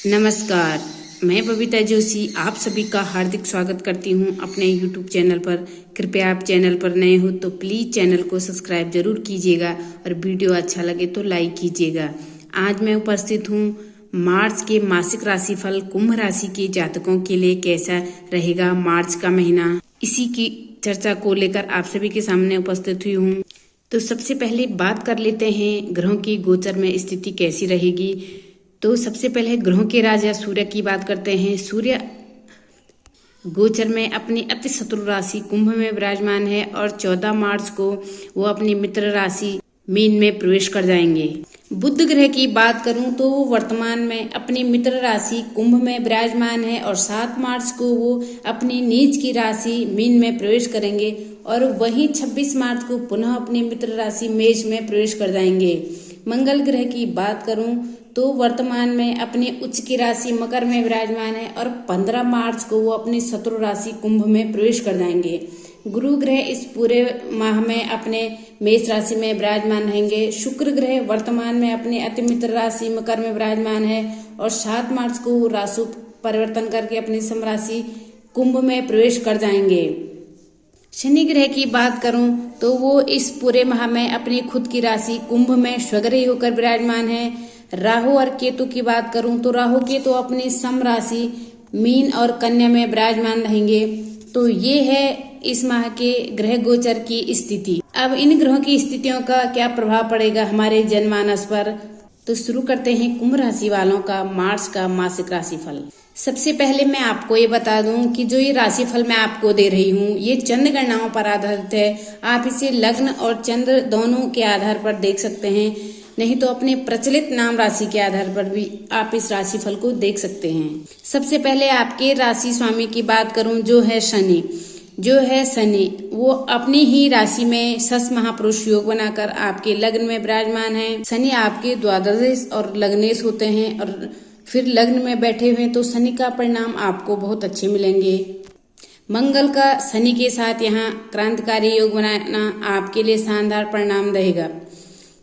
नमस्कार, मैं बबीता जोशी आप सभी का हार्दिक स्वागत करती हूं अपने YouTube चैनल पर। कृपया आप चैनल पर नए हो तो प्लीज़ चैनल को सब्सक्राइब जरूर कीजिएगा और वीडियो अच्छा लगे तो लाइक कीजिएगा। आज मैं उपस्थित हूं मार्च के मासिक राशिफल कुंभ राशि के जातकों के लिए कैसा रहेगा मार्च का महीना, इसी की चर्चा को लेकर आप सभी के सामने उपस्थित हुई हूँ। तो सबसे पहले बात कर लेते हैं ग्रहों की गोचर में स्थिति कैसी रहेगी। तो सबसे पहले ग्रहों के राजा सूर्य की बात करते हैं। सूर्य गोचर में अपनी अति शत्रु राशि कुंभ में विराजमान है और 14 मार्च को वो अपनी मित्र राशि मीन में प्रवेश कर जाएंगे। बुध ग्रह की बात करूं तो वो वर्तमान में अपनी मित्र राशि कुंभ में विराजमान है और 7 मार्च को वो अपनी नीच की राशि मीन में प्रवेश करेंगे और वहीं 26 मार्च को पुनः अपनी मित्र राशि मेष में प्रवेश कर जाएंगे। मंगल ग्रह की बात करूं तो वर्तमान में अपनी उच्च की राशि मकर में विराजमान है और 15 मार्च को वो अपनी शत्रु राशि कुंभ में प्रवेश कर जाएंगे। गुरु ग्रह इस पूरे माह में अपने मेष राशि में विराजमान रहेंगे। शुक्र ग्रह वर्तमान में अपने अति मित्र राशि मकर में विराजमान है और 7 मार्च को वो राशि परिवर्तन करके अपनी सम राशि कुंभ में प्रवेश कर जाएंगे। शनि ग्रह की बात करूं तो वो इस पूरे माह में अपनी खुद की राशि कुंभ में स्वग्रही होकर विराजमान है। राहु और केतु की बात करूं तो राहु केतु अपनी सम राशि मीन और कन्या में विराजमान रहेंगे। तो ये है इस माह के ग्रह गोचर की स्थिति। अब इन ग्रहों की स्थितियों का क्या प्रभाव पड़ेगा हमारे जनमानस पर, तो शुरू करते हैं कुंभ राशि वालों का मार्च का मासिक राशिफल। सबसे पहले मैं आपको ये बता दूं कि जो ये राशिफल मैं आपको दे रही हूँ ये चंद्र गणनाओं पर आधारित है। आप इसे लग्न और चंद्र दोनों के आधार पर देख सकते हैं, नहीं तो अपने प्रचलित नाम राशि के आधार पर भी आप इस राशिफल को देख सकते हैं। सबसे पहले आपके राशि स्वामी की बात करूं जो है शनि, वो अपनी ही राशि में सस महापुरुष योग बनाकर आपके लग्न में विराजमान है। शनि आपके द्वादश और लग्नेश होते हैं और फिर लग्न में बैठे हुए तो शनि का परिणाम आपको बहुत अच्छे मिलेंगे। मंगल का शनि के साथ यहाँ क्रांतिकारी योग बनाना आपके लिए शानदार परिणाम रहेगा।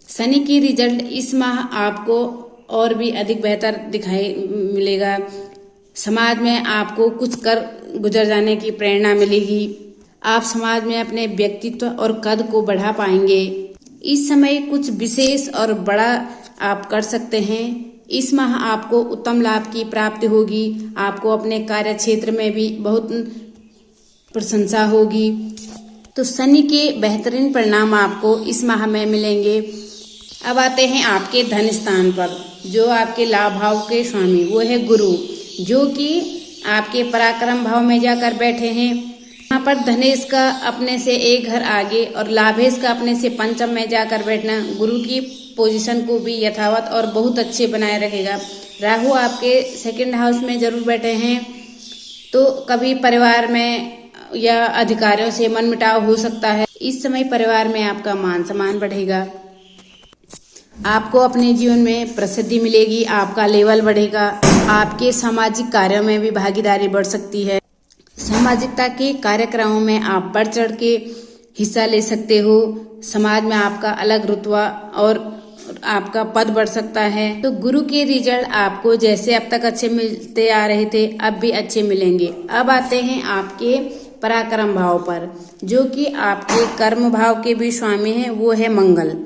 शनि की रिजल्ट इस माह आपको और भी अधिक बेहतर दिखाई मिलेगा। समाज में आपको कुछ कर गुजर जाने की प्रेरणा मिलेगी। आप समाज में अपने व्यक्तित्व और कद को बढ़ा पाएंगे। इस समय कुछ विशेष और बड़ा आप कर सकते हैं। इस माह आपको उत्तम लाभ की प्राप्ति होगी। आपको अपने कार्य क्षेत्र में भी बहुत प्रशंसा होगी। तो शनि के बेहतरीन परिणाम आपको इस माह में मिलेंगे। अब आते हैं आपके धन स्थान पर। जो आपके लाभ भाव के स्वामी वो है गुरु, जो कि आपके पराक्रम भाव में जाकर बैठे हैं। यहाँ पर धनेश का अपने से एक घर आगे और लाभेश का अपने से पंचम में जाकर बैठना गुरु की पोजीशन को भी यथावत और बहुत अच्छे बनाए रखेगा। राहु आपके सेकंड हाउस में जरूर बैठे हैं, तो कभी परिवार में या अधिकारियों से मनमुटाव हो सकता है। इस समय परिवार में आपका मान सम्मान बढ़ेगा। आपको अपने जीवन में प्रसिद्धि मिलेगी, आपका लेवल बढ़ेगा। आपके सामाजिक कार्यों में भी भागीदारी बढ़ सकती है। सामाजिकता के कार्यक्रमों में आप बढ़ चढ़ के हिस्सा ले सकते हो। समाज में आपका अलग रुतबा और आपका पद बढ़ सकता है। तो गुरु के रिजल्ट आपको जैसे अब तक अच्छे मिलते आ रहे थे अब भी अच्छे मिलेंगे। अब आते हैं आपके पराक्रम भाव पर, जो कि आपके कर्म भाव के भी स्वामी हैं, वो है मंगल।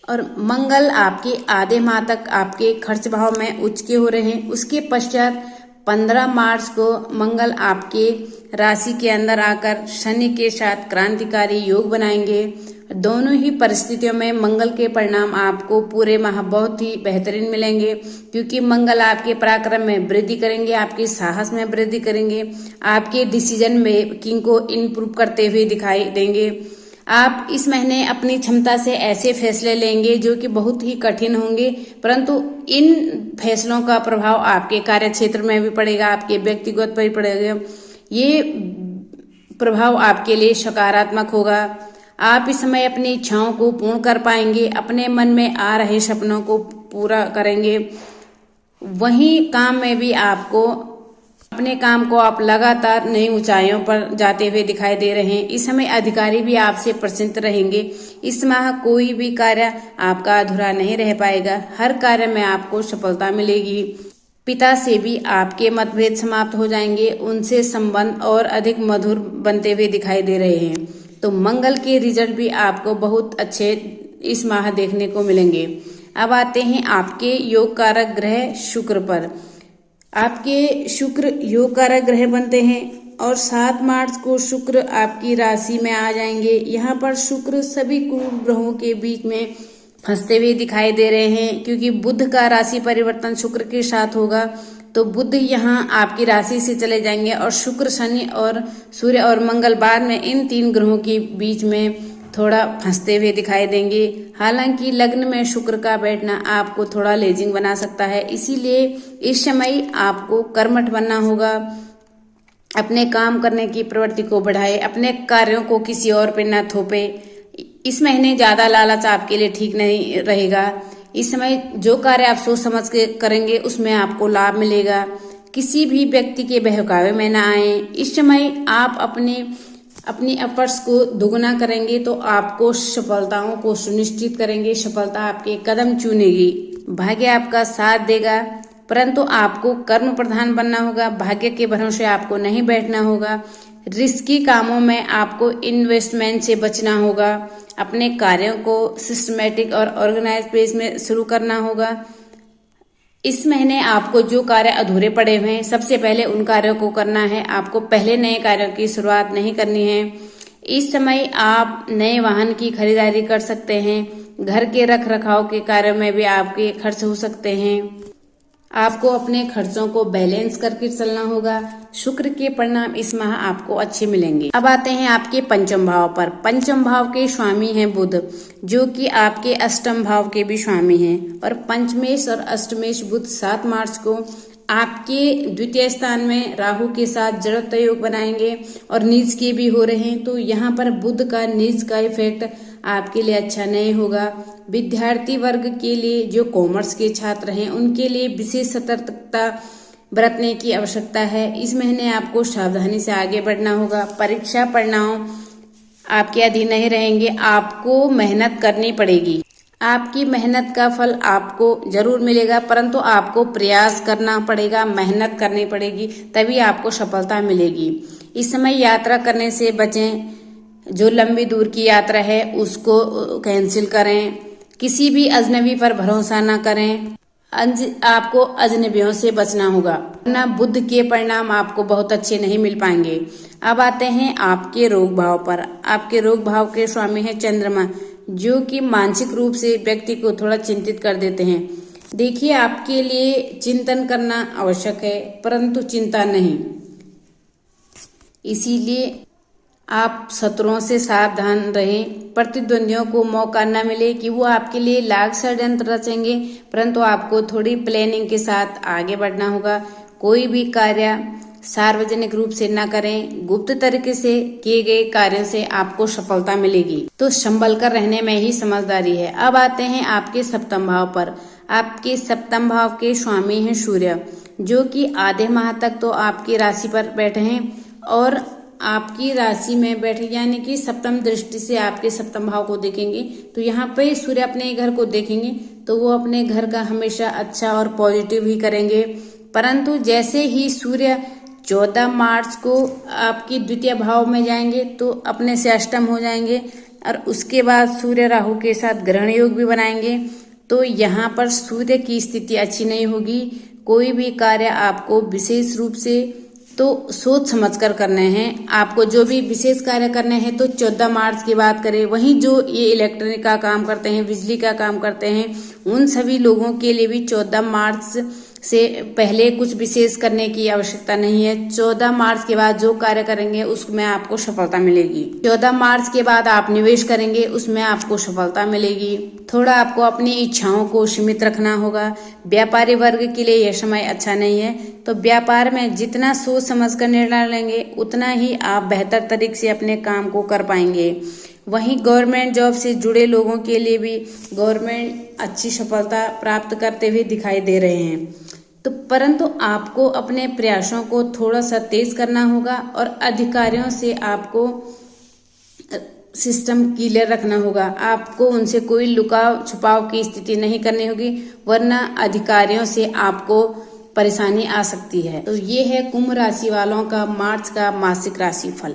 और मंगल आपके आधे माह तक आपके खर्च भाव में उच्च के हो रहे हैं। उसके पश्चात 15 मार्च को मंगल आपके राशि के अंदर आकर शनि के साथ क्रांतिकारी योग बनाएंगे। दोनों ही परिस्थितियों में मंगल के परिणाम आपको पूरे माह बहुत ही बेहतरीन मिलेंगे, क्योंकि मंगल आपके पराक्रम में वृद्धि करेंगे, आपके साहस में वृद्धि करेंगे, आपके डिसीजन मेकिंग को इम्प्रूव करते हुए दिखाई देंगे। आप इस महीने अपनी क्षमता से ऐसे फैसले लेंगे जो कि बहुत ही कठिन होंगे, परंतु इन फैसलों का प्रभाव आपके कार्य क्षेत्र में भी पड़ेगा, आपके व्यक्तिगत पर भी पड़ेगा। ये प्रभाव आपके लिए सकारात्मक होगा। आप इस समय अपनी इच्छाओं को पूर्ण कर पाएंगे, अपने मन में आ रहे सपनों को पूरा करेंगे। वहीं काम में भी आपको अपने काम को आप लगातार नई ऊंचाइयों पर जाते हुए दिखाई दे रहे हैं। इस समय अधिकारी भी आपसे प्रसन्न रहेंगे। इस माह कोई भी कार्य आपका अधूरा नहीं रह पाएगा। हर कार्य में आपको सफलता मिलेगी। पिता से भी आपके मतभेद समाप्त हो जाएंगे। उनसे संबंध और अधिक मधुर बनते हुए दिखाई दे रहे हैं। तो मंगल के रिजल्ट भी आपको बहुत अच्छे इस माह देखने को मिलेंगे। अब आते हैं आपके योग कारक ग्रह शुक्र पर। आपके शुक्र योग कारक ग्रह बनते हैं और 7 मार्च को शुक्र आपकी राशि में आ जाएंगे। यहाँ पर शुक्र सभी कुल ग्रहों के बीच में फंसते हुए दिखाई दे रहे हैं, क्योंकि बुध का राशि परिवर्तन शुक्र के साथ होगा। तो बुध यहाँ आपकी राशि से चले जाएंगे और शुक्र, शनि और सूर्य और मंगल बाद में इन 3 ग्रहों के बीच में थोड़ा फंसते हुए दिखाई देंगे। हालांकि लग्न में शुक्र का बैठना आपको थोड़ा लेजिंग बना सकता है, इसीलिए इस समय आपको कर्मठ बनना होगा। अपने काम करने की प्रवृत्ति को बढ़ाए, अपने कार्यों को किसी और पे न थोपे। इस महीने ज्यादा लालच आपके लिए ठीक नहीं रहेगा। इस समय जो कार्य आप सोच समझ के करेंगे उसमें आपको लाभ मिलेगा। किसी भी व्यक्ति के बहकावे में न आए। इस समय आप अपनी एफर्ट्स को दुगना करेंगे तो आपको सफलताओं को सुनिश्चित करेंगे। सफलता आपके कदम चूमेगी। भाग्य आपका साथ देगा, परंतु आपको कर्म प्रधान बनना होगा। भाग्य के भरोसे आपको नहीं बैठना होगा। रिस्की कामों में आपको इन्वेस्टमेंट से बचना होगा। अपने कार्यों को सिस्टमेटिक और ऑर्गेनाइज पेस में शुरू करना होगा। इस महीने आपको जो कार्य अधूरे पड़े हुए हैं, सबसे पहले उन कार्यों को करना है। आपको पहले नए कार्यों की शुरुआत नहीं करनी है। इस समय आप नए वाहन की खरीदारी कर सकते हैं। घर के रख रखाव के कार्यों में भी आपके खर्च हो सकते हैं। आपको अपने खर्चों को बैलेंस करके चलना होगा। शुक्र के परिणाम इस माह आपको अच्छे मिलेंगे। अब आते हैं आपके पंचम भाव पर। पंचम भाव के स्वामी हैं बुध, जो कि आपके अष्टम भाव के भी स्वामी हैं। और पंचमेश और अष्टमेश बुध 7 मार्च को आपके द्वितीय स्थान में राहु के साथ जड़त्व योग बनाएंगे और नीच के भी हो रहे हैं। तो यहाँ पर बुध का नीच का इफेक्ट आपके लिए अच्छा नहीं होगा। विद्यार्थी वर्ग के लिए, जो कॉमर्स के छात्र हैं, उनके लिए विशेष सतर्कता बरतने की आवश्यकता है। इस महीने आपको सावधानी से आगे बढ़ना होगा। परीक्षा परिणाम आपके अधीन नहीं रहेंगे। आपको मेहनत करनी पड़ेगी। आपकी मेहनत का फल आपको जरूर मिलेगा, परंतु आपको प्रयास करना पड़ेगा, मेहनत करनी पड़ेगी, तभी आपको सफलता मिलेगी। इस समय यात्रा करने से बचें। जो लंबी दूर की यात्रा है उसको कैंसिल करें। किसी भी अजनबी पर भरोसा न करें। आपको अजनबियों से बचना होगा, वरना बुध के परिणाम आपको बहुत अच्छे नहीं मिल पाएंगे। अब आते हैं आपके रोग भाव पर। आपके रोग भाव के स्वामी है चंद्रमा, जो कि मानसिक रूप से व्यक्ति को थोड़ा चिंतित कर देते हैं। देखिए, आपके लिए चिंतन करना आवश्यक है, परंतु चिंता नहीं। इसीलिए आप शत्रुओं से सावधान रहें। प्रतिद्वंदियों को मौका न मिले कि वो आपके लिए लाख षड्यंत्र रचेंगे, परंतु आपको थोड़ी प्लानिंग के साथ आगे बढ़ना होगा। कोई भी कार्य सार्वजनिक रूप से न करें। गुप्त तरीके से किए गए कार्यों से आपको सफलता मिलेगी। तो संभल कर रहने में ही समझदारी है। अब आते हैं आपके सप्तम भाव पर। आपके सप्तम भाव के स्वामी हैं सूर्य, जो कि आधे माह तक तो आपकी राशि पर बैठे हैं और आपकी राशि में बैठे, यानी कि सप्तम दृष्टि से आपके सप्तम भाव को देखेंगे। तो यहाँ पे सूर्य अपने घर को देखेंगे तो वो अपने घर का हमेशा अच्छा और पॉजिटिव ही करेंगे। परंतु जैसे ही सूर्य 14 मार्च को आपकी द्वितीय भाव में जाएंगे तो अपने से अष्टम हो जाएंगे और उसके बाद सूर्य राहु के साथ ग्रहण योग भी बनाएंगे। तो यहाँ पर सूर्य की स्थिति अच्छी नहीं होगी। कोई भी कार्य आपको विशेष रूप से तो सोच समझ कर करने हैं। आपको जो भी विशेष कार्य करने हैं तो 14 मार्च की बात करें। वहीं जो ये इलेक्ट्रॉनिक का काम करते हैं, बिजली का काम करते हैं, उन सभी लोगों के लिए भी 14 मार्च से पहले कुछ विशेष करने की आवश्यकता नहीं है। 14 मार्च के बाद जो कार्य करेंगे उसमें आपको सफलता मिलेगी। 14 मार्च के बाद आप निवेश करेंगे उसमें आपको सफलता मिलेगी। थोड़ा आपको अपनी इच्छाओं को सीमित रखना होगा। व्यापारी वर्ग के लिए यह समय अच्छा नहीं है। तो व्यापार में जितना सोच समझ कर निर्णय लेंगे उतना ही आप बेहतर तरीके से अपने काम को कर पाएंगे। वहीं गवर्नमेंट जॉब से जुड़े लोगों के लिए भी गवर्नमेंट अच्छी सफलता प्राप्त करते हुए दिखाई दे रहे हैं। तो परंतु आपको अपने प्रयासों को थोड़ा सा तेज करना होगा और अधिकारियों से आपको सिस्टम क्लियर रखना होगा। आपको उनसे कोई लुकाव छुपाव की स्थिति नहीं करनी होगी, वरना अधिकारियों से आपको परेशानी आ सकती है। तो ये है कुंभ राशि वालों का मार्च का मासिक राशि फल।